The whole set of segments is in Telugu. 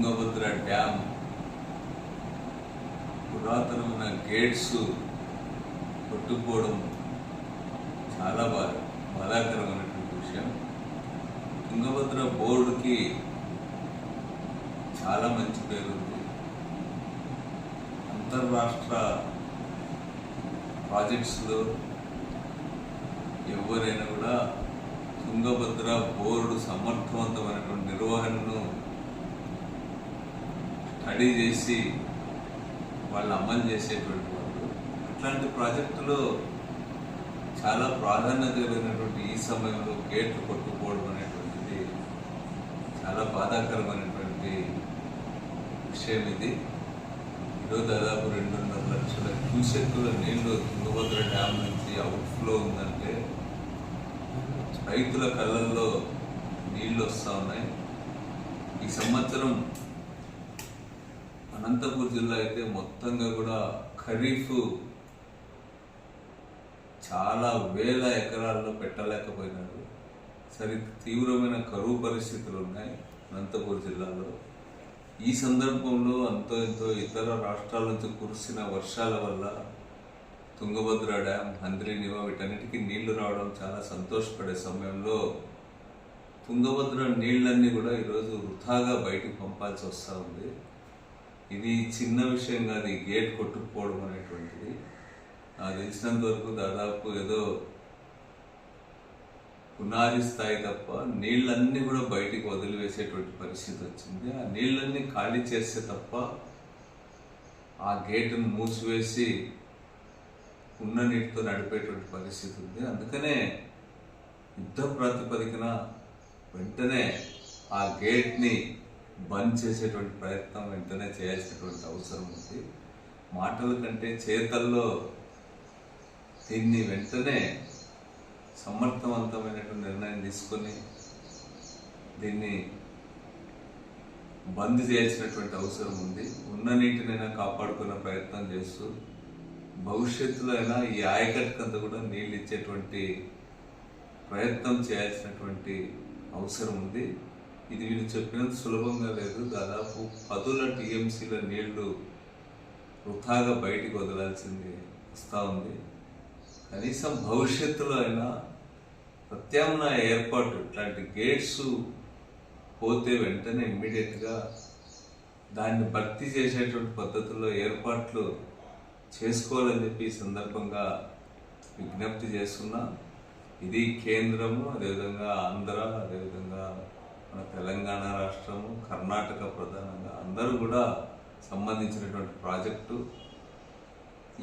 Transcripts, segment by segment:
తుంగభద్ర డ్యామ్ పురాతనమైన గేట్స్ కొట్టుకుపోవడం చాలా బాధాకరమైనటువంటి విషయం. తుంగభద్ర బోర్డుకి చాలా మంచి పేరు ఉంది. అంతర్రాష్ట్ర ప్రాజెక్ట్స్లో ఎవరైనా కూడా తుంగభద్ర బోర్డు సమర్థవంతమైనటువంటి నిర్వహణను స్టడీ చేసి వాళ్ళు అమలు చేసేటువంటి వాళ్ళు. అట్లాంటి ప్రాజెక్టులో చాలా ప్రాధాన్యత కలిగినటువంటి ఈ సమయంలో గేట్లు కొట్టుకోవడం అనేటువంటిది చాలా బాధాకరమైనటువంటి విషయం. ఇది ఈరోజు దాదాపు 2.5 లక్షల క్యూసెక్కుల నీళ్లు తుంగభద్ర డ్యామ్ నుంచి అవుట్ఫ్లో ఉందంటే రైతుల కళ్ళల్లో నీళ్లు వస్తూ ఉన్నాయి. ఈ సంవత్సరం అనంతపూర్ జిల్లా అయితే మొత్తంగా కూడా ఖరీఫ్ చాలా వేల ఎకరాల్లో పెట్టలేకపోయినారు. తీవ్రమైన కరువు పరిస్థితులు ఉన్నాయి అనంతపూర్ జిల్లాలో. ఈ సందర్భంలో అంతో ఎంతో ఇతర రాష్ట్రాల నుంచి కురిసిన వర్షాల వల్ల తుంగభద్ర డ్యామ్, హంద్రీనివా వీటన్నిటికీ నీళ్లు రావడం చాలా సంతోషపడే సమయంలో తుంగభద్ర నీళ్ళన్నీ కూడా ఈరోజు వృథాగా బయటికి పంపాల్సి వస్తూ ఉంది. ఇది చిన్న విషయం కాదు. ఈ గేట్ కొట్టుకుపోవడం అనేటువంటిది నాకు తెలిసినంత వరకు దాదాపు ఏదో పునాది స్థాయి తప్ప నీళ్ళన్నీ కూడా బయటికి వదిలివేసేటువంటి పరిస్థితి వచ్చింది. ఆ నీళ్ళన్నీ ఖాళీ చేస్తే తప్ప ఆ గేటును మూసివేసి ఉన్న నీటితో నడిపేటువంటి పరిస్థితి ఉంది. అందుకనే యుద్ధ ప్రాతిపదికన వెంటనే ఆ గేట్ని బంద్ చేసేటువంటి ప్రయత్నం వెంటనే చేయాల్సినటువంటి అవసరం ఉంది. మాటల కంటే చేతల్లో దీన్ని వెంటనే సమర్థవంతమైనటువంటి నిర్ణయం తీసుకొని దీన్ని బంద్ చేయాల్సినటువంటి అవసరం ఉంది. ఉన్న నీటినైనా కాపాడుకునే ప్రయత్నం చేస్తూ భవిష్యత్తులో అయినా ఈ ఆయకట్టుకంతా కూడా నీళ్ళు ఇచ్చేటువంటి ప్రయత్నం చేయాల్సినటువంటి అవసరం ఉంది. ఇది వీళ్ళు చెప్పినంత సులభంగా లేదు. దాదాపు 10 టీఎంసీల నీళ్లు వృథాగా బయటికి వదలాల్సింది వస్తూ ఉంది. కనీసం భవిష్యత్తులో అయినా ప్రత్యామ్నాయ ఏర్పాటు, ఇట్లాంటి గేట్స్ పోతే వెంటనే ఇమ్మీడియట్గా దాన్ని భర్తీ చేసేటువంటి పద్ధతుల్లో ఏర్పాట్లు చేసుకోవాలని చెప్పి ఈ సందర్భంగా విజ్ఞప్తి చేస్తున్నా. ఇది కేంద్రము, అదేవిధంగా ఆంధ్ర, అదేవిధంగా మన తెలంగాణ రాష్ట్రము, కర్ణాటక ప్రధానంగా అందరూ కూడా సంబంధించినటువంటి ప్రాజెక్టు.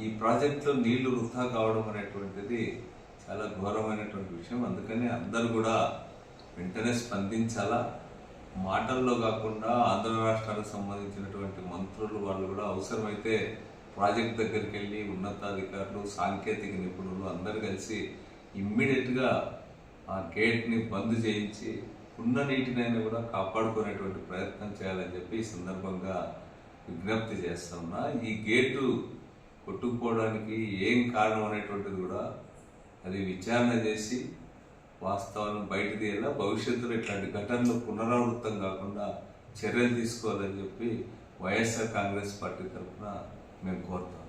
ఈ ప్రాజెక్టులో నీళ్లు వృథా కావడం అనేటువంటిది చాలా ఘోరమైనటువంటి విషయం. అందుకని అందరూ కూడా వెంటనే స్పందించాలా. మాటల్లో కాకుండా ఆంధ్ర రాష్ట్రానికి సంబంధించినటువంటి మంత్రులు వాళ్ళు కూడా అవసరమైతే ప్రాజెక్ట్ దగ్గరికి వెళ్ళి ఉన్నతాధికారులు, సాంకేతిక నిపుణులు అందరూ కలిసి ఇమ్మీడియట్గా ఆ గేట్ని బంద్ చేయించి ఉన్న నీటినైనా కూడా కాపాడుకునేటువంటి ప్రయత్నం చేయాలని చెప్పి ఈ సందర్భంగా విజ్ఞప్తి చేస్తున్నా. ఈ గేటు కొట్టుకుపోవడానికి ఏం కారణం అనేటువంటిది కూడా అది విచారణ చేసి వాస్తవాలను బయట తీయాలా. భవిష్యత్తులో ఇట్లాంటి ఘటనలు పునరావృతం కాకుండా చర్యలు తీసుకోవాలని చెప్పి వైఎస్ఆర్ కాంగ్రెస్ పార్టీ తరఫున మేము కోరుతాం.